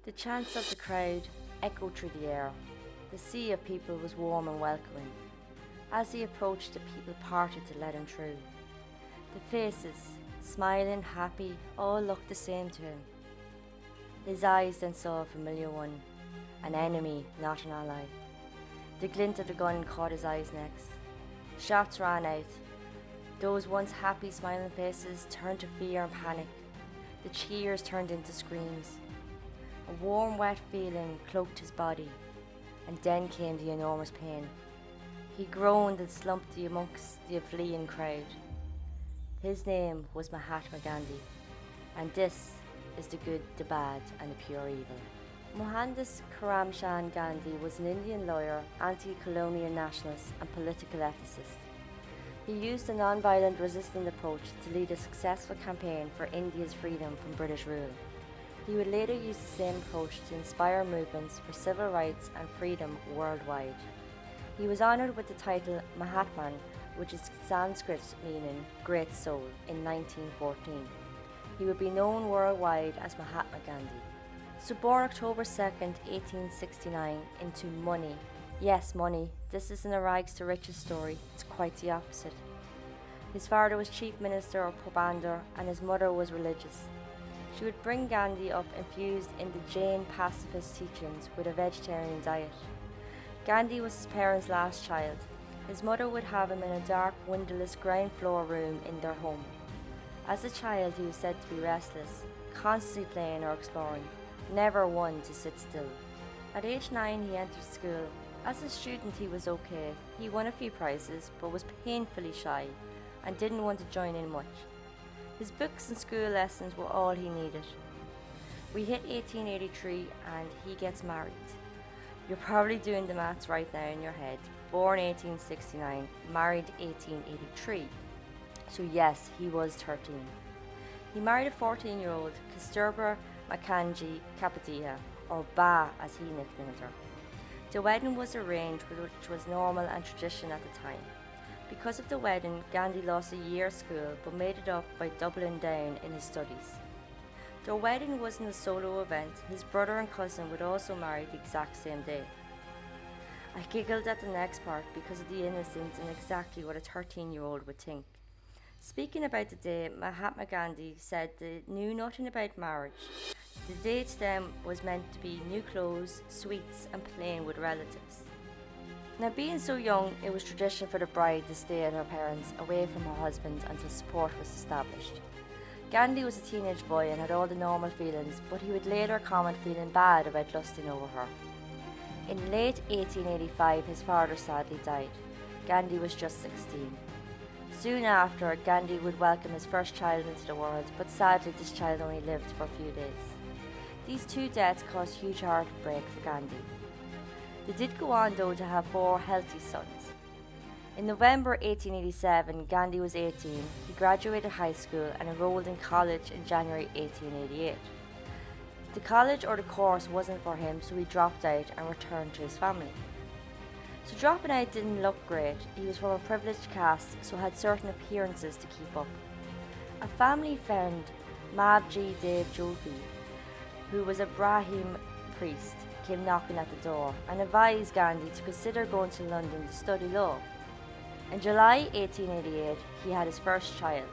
The chants of the crowd echoed through the air. The sea of people was warm and welcoming. As he approached, the people parted to let him through. The faces, smiling, happy, all looked the same to him. His eyes then saw a familiar one, an enemy, not an ally. The glint of the gun caught his eyes next. Shots rang out. Those once happy, smiling faces turned to fear and panic. The cheers turned into screams. A warm, wet feeling cloaked his body, and then came the enormous pain. He groaned and slumped amongst the fleeing crowd. His name was Mahatma Gandhi, and this is the good, the bad, and the pure evil. Mohandas Karamchand Gandhi was an Indian lawyer, anti-colonial nationalist, and political ethicist. He used a non-violent, resistant approach to lead a successful campaign for India's freedom from British rule. He would later use the same approach to inspire movements for civil rights and freedom worldwide. He was honoured with the title Mahatman, which is Sanskrit meaning great soul, in 1914. He would be known worldwide as Mahatma Gandhi. So born October 2nd, 1869, into money. Yes, money. This isn't a rags to riches story, it's quite the opposite. His father was chief minister or Porbandar, and his mother was religious. She would bring Gandhi up infused in the Jain pacifist teachings with a vegetarian diet. Gandhi was his parents' last child. His mother would have him in a dark, windowless ground floor room in their home. As a child, he was said to be restless, constantly playing or exploring, never one to sit still. At age 9, he entered school. As a student, he was okay. He won a few prizes, but was painfully shy and didn't want to join in much. His books and school lessons were all he needed. We hit 1883 and he gets married. You're probably doing the maths right now in your head. Born 1869, married 1883. So yes, he was 13. He married a 14-year-old, Kasturba Makanji Kapadia, or Ba as he nicknamed her. The wedding was arranged, which was normal and tradition at the time. Because of the wedding, Gandhi lost a year of school but made it up by doubling down in his studies. Their wedding wasn't a solo event. His brother and cousin would also marry the exact same day. I giggled at the next part because of the innocence and exactly what a 13-year-old would think. Speaking about the day, Mahatma Gandhi said they knew nothing about marriage. The day to them was meant to be new clothes, sweets, and playing with relatives. Now, being so young, it was tradition for the bride to stay at her parents, away from her husband, until support was established. Gandhi was a teenage boy and had all the normal feelings, but he would later comment feeling bad about lusting over her. In late 1885, his father sadly died. Gandhi was just 16. Soon after, Gandhi would welcome his first child into the world, but sadly this child only lived for a few days. These two deaths caused huge heartbreak for Gandhi. They did go on though to have 4 healthy sons. In November 1887, Gandhi was 18. He graduated high school and enrolled in college in January 1888. The college or the course wasn't for him, so he dropped out and returned to his family. So dropping out didn't look great. He was from a privileged caste, so had certain appearances to keep up. A family friend, Mavji Dev Jofi, who was a Brahmin priest, came knocking at the door and advised Gandhi to consider going to London to study law. In July 1888, he had his first child.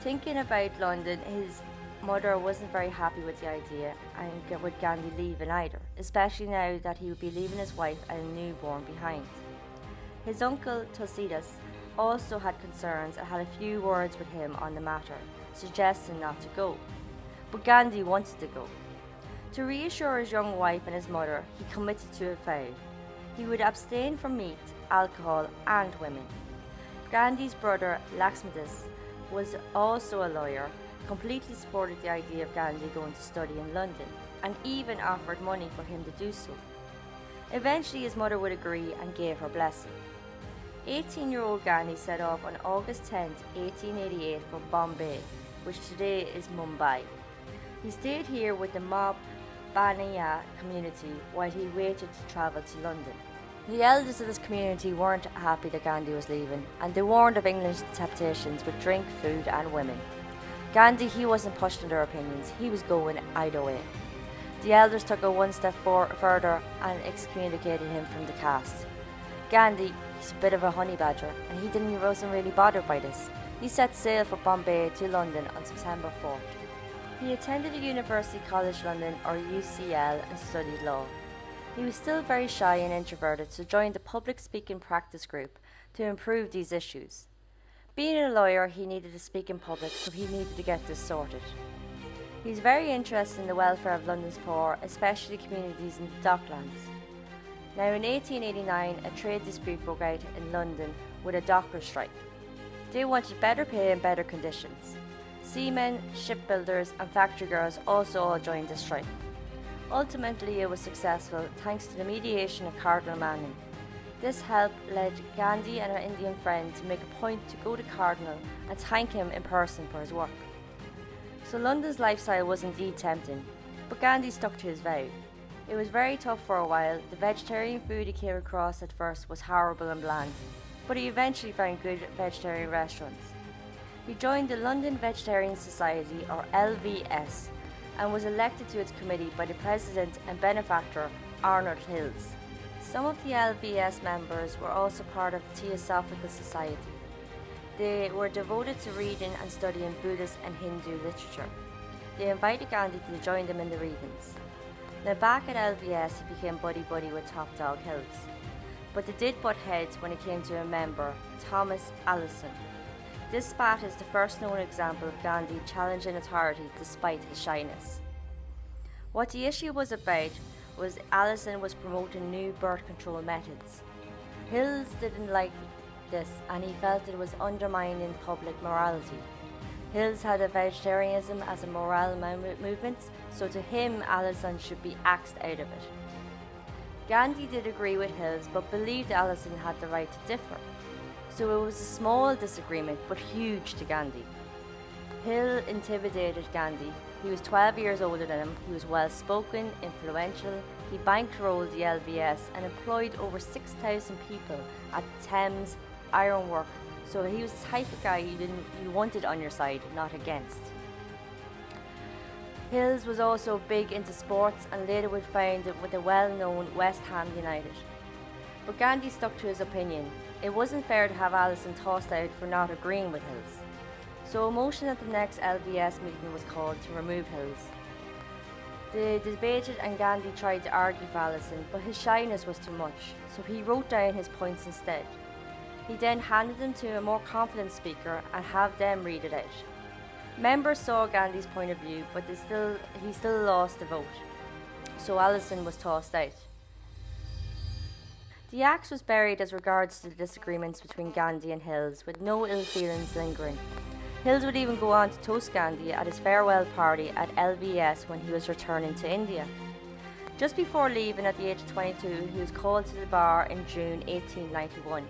Thinking about London, his mother wasn't very happy with the idea and with Gandhi leaving either, especially now that he would be leaving his wife and a newborn behind. His uncle Tulsidas also had concerns and had a few words with him on the matter, suggesting not to go. But Gandhi wanted to go. To reassure his young wife and his mother, he committed to a vow. He would abstain from meat, alcohol, and women. Gandhi's brother, Laxmidas, was also a lawyer, completely supported the idea of Gandhi going to study in London, and even offered money for him to do so. Eventually, his mother would agree and gave her blessing. 18-year-old Gandhi set off on August 10, 1888 for Bombay, which today is Mumbai. He stayed here with the mob Baniya community while he waited to travel to London. The elders of this community weren't happy that Gandhi was leaving, and they warned of English temptations with drink, food and women. Gandhi, he wasn't pushed on their opinions, he was going either way. The elders took it one step further and excommunicated him from the caste. Gandhi, he's a bit of a honey badger, and he wasn't really bothered by this. He set sail for Bombay to London on September 4th. He attended the University College London, or UCL, and studied law. He was still very shy and introverted, so joined the public speaking practice group to improve these issues. Being a lawyer, he needed to speak in public, so he needed to get this sorted. He's very interested in the welfare of London's poor, especially communities in the Docklands. Now in 1889, a trade dispute broke out in London with a dockers' strike. They wanted better pay and better conditions. Seamen, shipbuilders and factory girls also all joined the strike. Ultimately it was successful thanks to the mediation of Cardinal Manning. This help led Gandhi and our Indian friend to make a point to go to Cardinal and thank him in person for his work. So London's lifestyle was indeed tempting, but Gandhi stuck to his vow. It was very tough for a while. The vegetarian food he came across at first was horrible and bland, but he eventually found good vegetarian restaurants. He joined the London Vegetarian Society, or LVS, and was elected to its committee by the president and benefactor Arnold Hills. Some of the LVS members were also part of the Theosophical Society. They were devoted to reading and studying Buddhist and Hindu literature. They invited Gandhi to join them in the readings. Now back at LVS he became buddy-buddy with Top Dog Hills. But they did butt heads when it came to a member, Thomas Allison. This spat is the first known example of Gandhi challenging authority despite his shyness. What the issue was about was Allison was promoting new birth control methods. Hills didn't like this and he felt it was undermining public morality. Hills had a vegetarianism as a moral movement, so to him Allison should be axed out of it. Gandhi did agree with Hills but believed Allison had the right to differ. So it was a small disagreement but huge to Gandhi. Hill intimidated Gandhi. He was 12 years older than him, he was well spoken, influential, he bankrolled the LVS and employed over 6,000 people at the Thames Ironwork, so he was the type of guy you wanted on your side, not against. Hills was also big into sports and later would found it with the well-known West Ham United. But Gandhi stuck to his opinion. It wasn't fair to have Allison tossed out for not agreeing with Hills. So a motion at the next LVS meeting was called to remove Hills. They debated and Gandhi tried to argue for Allison, but his shyness was too much, so he wrote down his points instead. He then handed them to a more confident speaker and had them read it out. Members saw Gandhi's point of view, but he still lost the vote, so Allison was tossed out. The axe was buried as regards to the disagreements between Gandhi and Hills, with no ill feelings lingering. Hills would even go on to toast Gandhi at his farewell party at LVS when he was returning to India. Just before leaving at the age of 22, he was called to the bar in June 1891.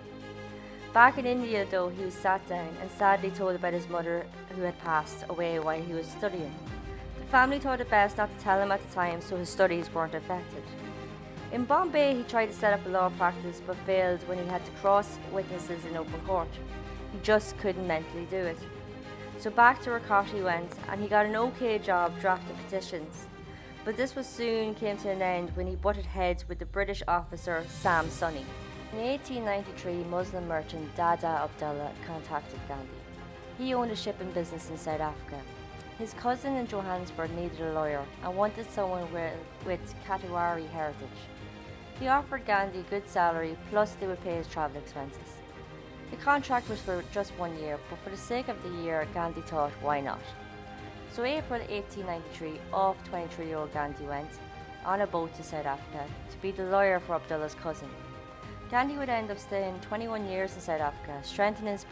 Back in India though, he was sat down and sadly told about his mother who had passed away while he was studying. The family thought it best not to tell him at the time so his studies weren't affected. In Bombay he tried to set up a law practice but failed when he had to cross witnesses in open court. He just couldn't mentally do it. So back to Rakat he went and he got an okay job drafting petitions. But this was soon came to an end when he butted heads with the British officer Sam Sunny. In 1893, Muslim merchant Dada Abdullah contacted Gandhi. He owned a shipping business in South Africa. His cousin in Johannesburg needed a lawyer and wanted someone with Kathiawari heritage. He offered Gandhi a good salary, plus they would pay his travel expenses. The contract was for just 1 year, but for the sake of the year, Gandhi thought, why not? So April 1893, off 23-year-old Gandhi went on a boat to South Africa to be the lawyer for Abdullah's cousin. Gandhi would end up staying 21 years in South Africa, strengthening his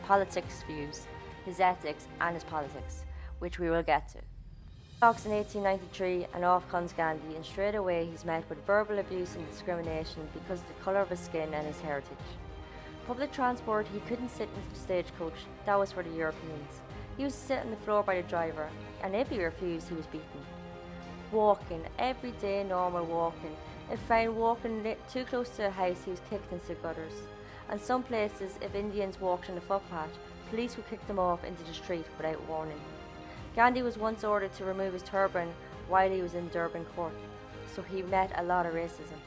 politics views, his ethics and his politics, which we will get to. He talks in 1893 and off comes Gandhi, and straight away he's met with verbal abuse and discrimination because of the colour of his skin and his heritage. Public transport, he couldn't sit in the stagecoach, that was for the Europeans. He was to sit on the floor by the driver, and if he refused, he was beaten. Walking, everyday normal walking. If found walking too close to a house, he was kicked into the gutters. And some places, if Indians walked on the footpath, police would kick them off into the street without warning. Gandhi was once ordered to remove his turban while he was in Durban court, so he met a lot of racism.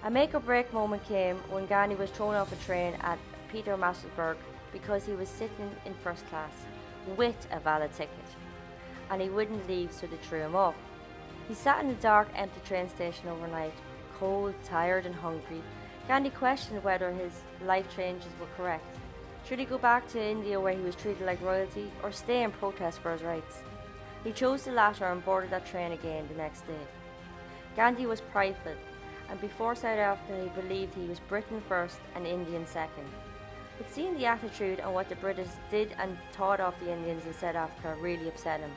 A make-or-break moment came when Gandhi was thrown off a train at Pietermaritzburg because he was sitting in first class with a valid ticket, and he wouldn't leave, so they threw him off. He sat in a dark, empty train station overnight, cold, tired and hungry. Gandhi questioned whether his life changes were correct. Should he go back to India where he was treated like royalty, or stay and protest for his rights? He chose the latter and boarded that train again the next day. Gandhi was prideful, and before South Africa he believed he was Britain first and Indian second. But seeing the attitude and what the British did and thought of the Indians in South Africa really upset him.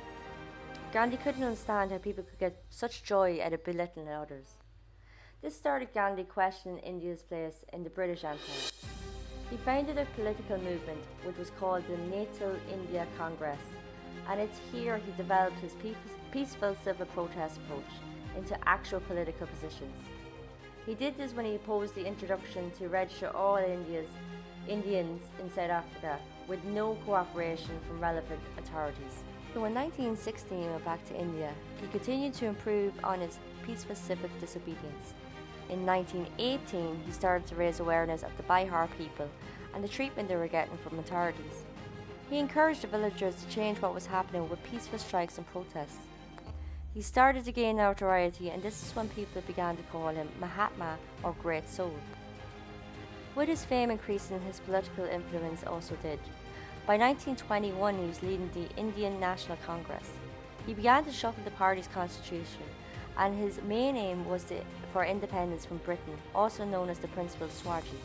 Gandhi couldn't understand how people could get such joy out of belittling others. This started Gandhi questioning India's place in the British Empire. He founded a political movement which was called the Natal India Congress, and it's here he developed his peaceful civil protest approach into actual political positions. He did this when he opposed the introduction to register all Indians in South Africa with no cooperation from relevant authorities. So in 1916 he went back to India. He continued to improve on his peaceful civic disobedience. In 1918 he started to raise awareness of the Bihar people and the treatment they were getting from authorities. He encouraged the villagers to change what was happening with peaceful strikes and protests. He started to gain notoriety, and this is when people began to call him Mahatma, or Great Soul. With his fame increasing, his political influence also did. By 1921 he was leading the Indian National Congress. He began to shuffle the party's constitution, and his main aim was for independence from Britain, also known as the Principle of Swaji.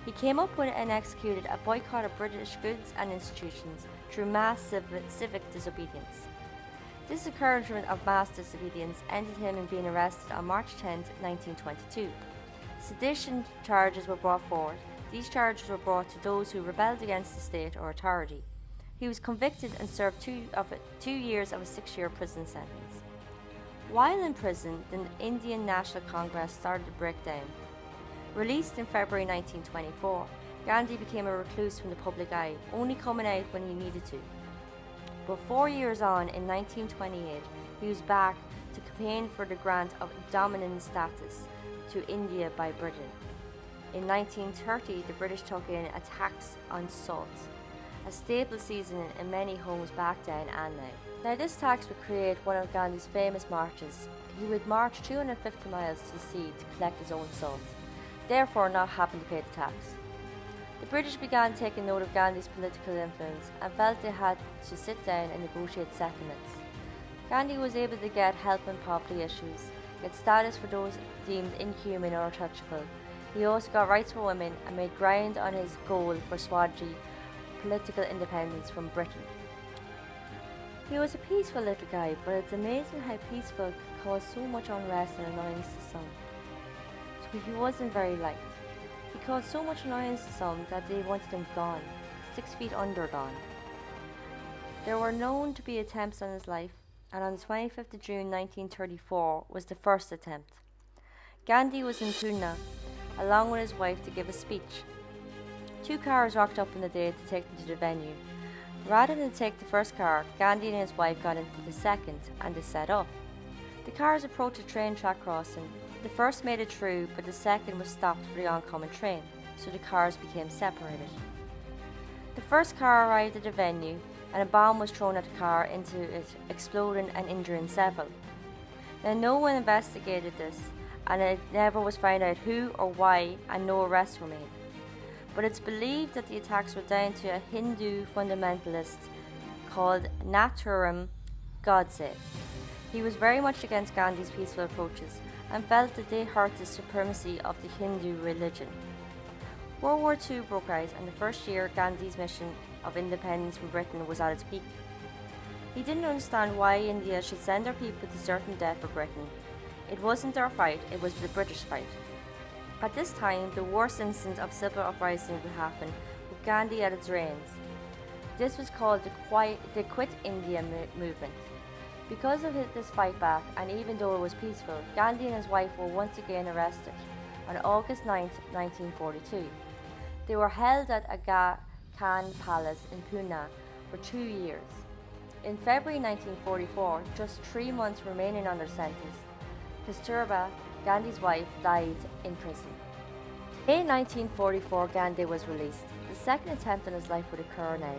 He came up with and executed a boycott of British goods and institutions through mass civic disobedience. This encouragement of mass disobedience ended him in being arrested on March 10, 1922. Sedition charges were brought forward. These charges were brought to those who rebelled against the state or authority. He was convicted and served 2 years of a 6-year prison sentence. While in prison, the Indian National Congress started to break down. Released in February 1924, Gandhi became a recluse from the public eye, only coming out when he needed to. But 4 years on, in 1928, he was back to campaign for the grant of dominant status to India by Britain. In 1930, the British took in a tax on salt, a staple seasoning in many homes back then and now. Now this tax would create one of Gandhi's famous marches. He would march 250 miles to the sea to collect his own salt, therefore not having to pay the tax. The British began taking note of Gandhi's political influence and felt they had to sit down and negotiate settlements. Gandhi was able to get help on poverty issues, get status for those deemed inhuman or untouchable. He also got rights for women and made ground on his goal for Swaji political independence from Britain. He was a peaceful little guy, but it's amazing how peaceful could cause so much unrest and annoyance to some. So he wasn't very liked. He caused so much annoyance to some that they wanted him gone, 6 feet under gone. There were known to be attempts on his life, and on the 25th of June 1934 was the first attempt. Gandhi was in Pune, along with his wife, to give a speech. 2 cars rocked up in the day to take them to the venue. Rather than take the first car, Gandhi and his wife got into the second, and they set off. The cars approached a train track crossing. The first made it through, but the second was stopped for the oncoming train, so the cars became separated. The first car arrived at the venue, and a bomb was thrown at the car into it, exploding and injuring several. Now, no one investigated this, and it never was found out who or why, and no arrests were made. But it's believed that the attacks were down to a Hindu fundamentalist called Nathuram Godse. He was very much against Gandhi's peaceful approaches and felt that they hurt the supremacy of the Hindu religion. World War II broke out, and the first year Gandhi's mission of independence from Britain was at its peak. He didn't understand why India should send their people to certain death for Britain. It wasn't their fight, it was the British fight. At this time, the worst instance of civil uprising would happen, with Gandhi at its reins. This was called the Quit India movement. Because of this fight back, and even though it was peaceful, Gandhi and his wife were once again arrested on August 9, 1942. They were held at Aga Khan Palace in Pune for 2 years. In February 1944, just 3 months remaining on their sentence, Kasturba, Gandhi's wife, died in prison. In May 1944, Gandhi was released. The second attempt on his life would occur now,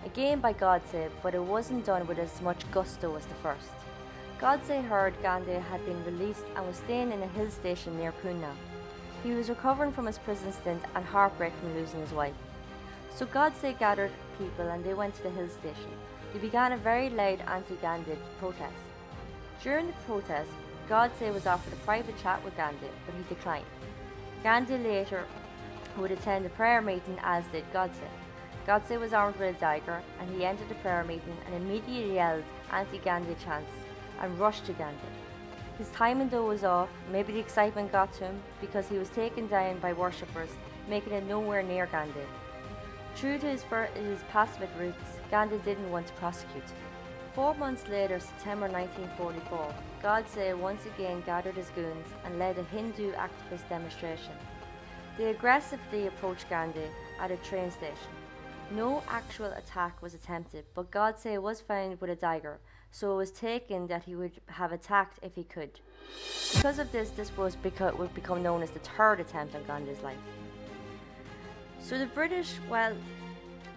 again by Godse, but it wasn't done with as much gusto as the first. Godse heard Gandhi had been released and was staying in a hill station near Pune. He was recovering from his prison stint and heartbreak from losing his wife. So Godse gathered people and they went to the hill station. They began a very loud anti-Gandhi protest. During the protest, Godse was offered a private chat with Gandhi, but he declined. Gandhi later would attend a prayer meeting, as did Godse. Godse was armed with a dagger and he entered the prayer meeting and immediately yelled anti-Gandhi chants and rushed to Gandhi. His timing though was off. Maybe the excitement got to him because he was taken down by worshippers, making it nowhere near Gandhi. True to his pacifist roots, Gandhi didn't want to prosecute. 4 months later, September 1944, Godse once again gathered his goons and led a Hindu activist demonstration. They aggressively approached Gandhi at a train station. No actual attack was attempted, but Godse was found with a dagger, so it was taken that he would have attacked if he could. Because of this, would become known as the third attempt on Gandhi's life. So the British,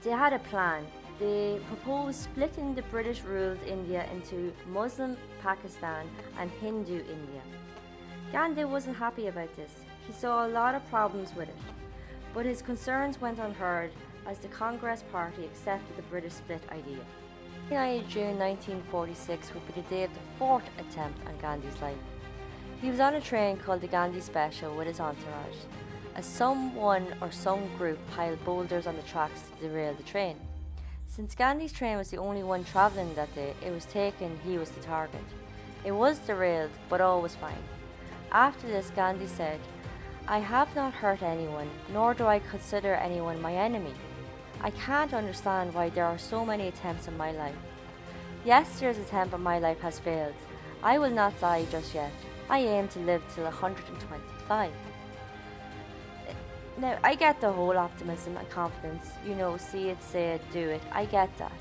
they had a plan. They proposed splitting the British-ruled India into Muslim Pakistan and Hindu India. Gandhi wasn't happy about this. He saw a lot of problems with it, but his concerns went unheard as the Congress Party accepted the British split idea. 29 June 1946 would be the day of the fourth attempt on Gandhi's life. He was on a train called the Gandhi Special with his entourage, as someone or some group piled boulders on the tracks to derail the train. Since Gandhi's train was the only one travelling that day, it was taken he was the target. It was derailed, but all was fine. After this, Gandhi said, "I have not hurt anyone, nor do I consider anyone my enemy. I can't understand why there are so many attempts on my life. Yesterday's attempt on my life has failed. I will not die just yet. I aim to live till 125. Now, I get the whole optimism and confidence, see it, say it, do it, I get that.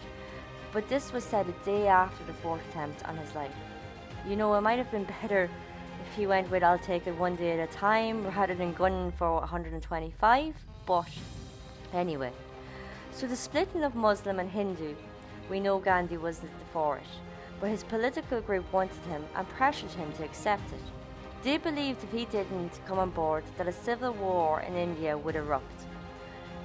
But this was said a day after the fourth attempt on his life. It might have been better if he went with I'll take it one day at a time rather than gunning for 125, but anyway. So the splitting of Muslim and Hindu, we know Gandhi wasn't for it, but his political group wanted him and pressured him to accept it. They believed if he didn't come on board that a civil war in India would erupt.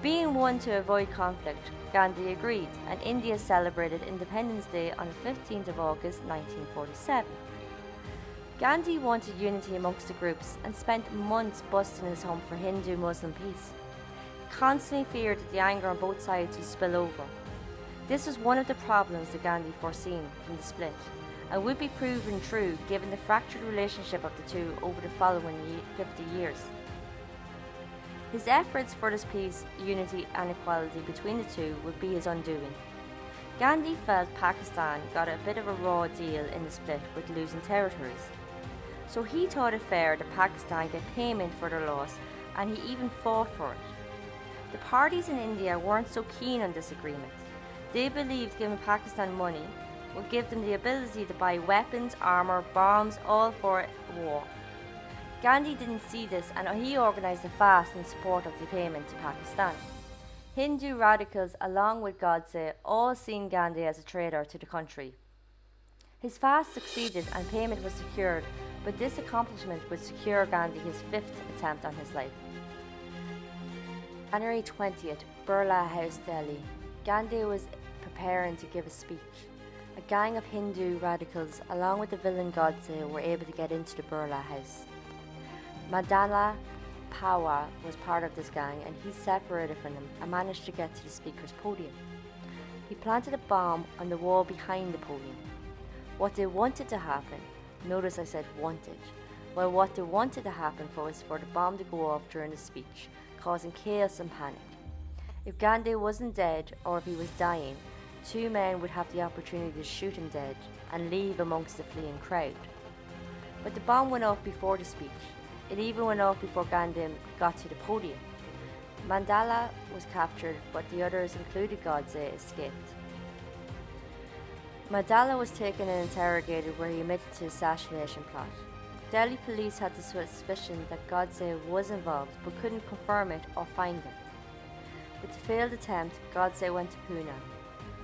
Being one to avoid conflict, Gandhi agreed, and India celebrated Independence Day on the 15th of August 1947. Gandhi wanted unity amongst the groups and spent months busting his home for Hindu-Muslim peace. He constantly feared that the anger on both sides would spill over. This was one of the problems that Gandhi foreseen from the split, and would be proven true given the fractured relationship of the two over the following 50 years. His efforts for this peace, unity and equality between the two would be his undoing. Gandhi felt Pakistan got a bit of a raw deal in the split with losing territories. So he thought it fair that Pakistan get payment for their loss, and he even fought for it. The parties in India weren't so keen on this agreement. They believed giving Pakistan money would give them the ability to buy weapons, armour, bombs, all for war. Gandhi didn't see this, and he organised a fast in support of the payment to Pakistan. Hindu radicals, along with Godse, all seen Gandhi as a traitor to the country. His fast succeeded and payment was secured, but this accomplishment would secure Gandhi his fifth attempt on his life. January 20th, Birla House, Delhi. Gandhi was preparing to give a speech. A gang of Hindu radicals, along with the villain Godse, were able to get into the Birla House. Mandala Pawa was part of this gang, and he separated from them and managed to get to the speaker's podium. He planted a bomb on the wall behind the podium. What they wanted to happen, notice I said wanted, what they wanted to happen was for the bomb to go off during the speech, causing chaos and panic. If Gandhi wasn't dead, or if he was dying, two men would have the opportunity to shoot him dead and leave amongst the fleeing crowd. But the bomb went off before the speech. It even went off before Gandhi got to the podium. Mandela was captured, but the others, including Godse, escaped. Mandela was taken and interrogated, where he admitted to the assassination plot. Delhi police had the suspicion that Godse was involved, but couldn't confirm it or find him. With the failed attempt, Godse went to Pune.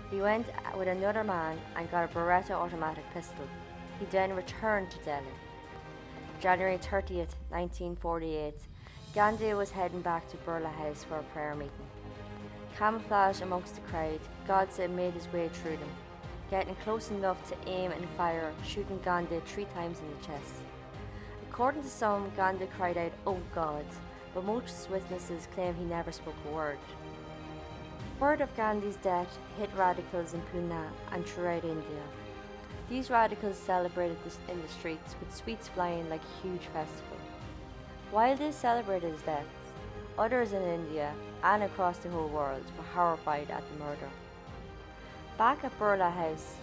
He went with another man and got a Beretta automatic pistol. He then returned to Delhi. January 30th, 1948, Gandhi was heading back to Birla House for a prayer meeting. Camouflaged amongst the crowd, Godse made his way through them, getting close enough to aim and fire, shooting Gandhi 3 times in the chest. According to some, Gandhi cried out, "Oh God," but most witnesses claim he never spoke a word. Word of Gandhi's death hit radicals in Pune and throughout India. These radicals celebrated this in the streets, with sweets flying like a huge festival. While they celebrated his death, others in India and across the whole world were horrified at the murder. Back at Birla House,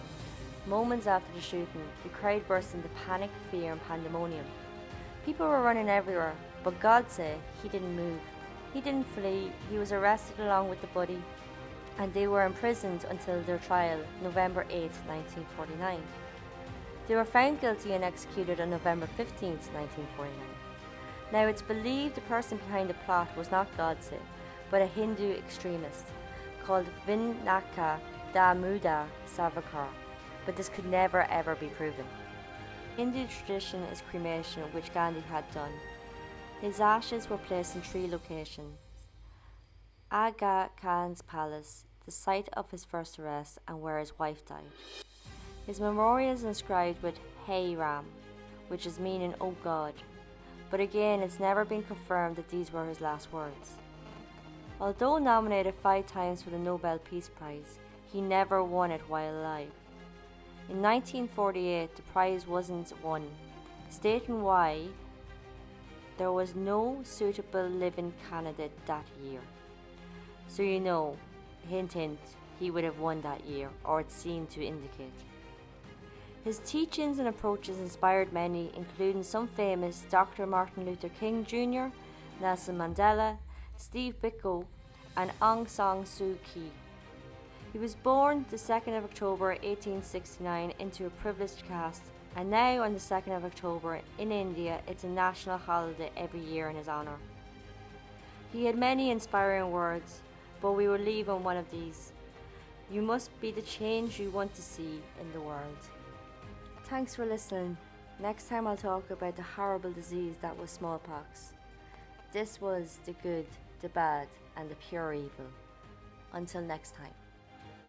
moments after the shooting, the crowd burst into panic, fear and pandemonium. People were running everywhere, but Godse, he didn't move. He didn't flee, he was arrested along with the body, and they were imprisoned until their trial, November 8, 1949. They were found guilty and executed on November 15, 1949. Now it's believed the person behind the plot was not Godse, but a Hindu extremist called Vinaka Damuda Savarkar, but this could never ever be proven. Hindu tradition is cremation, which Gandhi had done. His ashes were placed in 3 locations: Aga Khan's palace, the site of his first arrest and where his wife died. His memorial is inscribed with Hey Ram, which is meaning "Oh God," but again it's never been confirmed that these were his last words. Although nominated 5 times for the Nobel Peace Prize, he never won it while alive. In 1948, the prize wasn't won, stating why: there was no suitable living candidate that year. So you know, hint hint, he would have won that year, or it seemed to indicate. His teachings and approaches inspired many, including some famous Dr. Martin Luther King Jr., Nelson Mandela, Steve Biko, and Aung San Suu Kyi. He was born the 2nd of October 1869 into a privileged caste, and now on the 2nd of October in India it's a national holiday every year in his honour. He had many inspiring words, but we will leave on one of these: you must be the change you want to see in the world. Thanks for listening. Next time I'll talk about the horrible disease that was smallpox. This was the good, the bad and the pure evil. Until next time.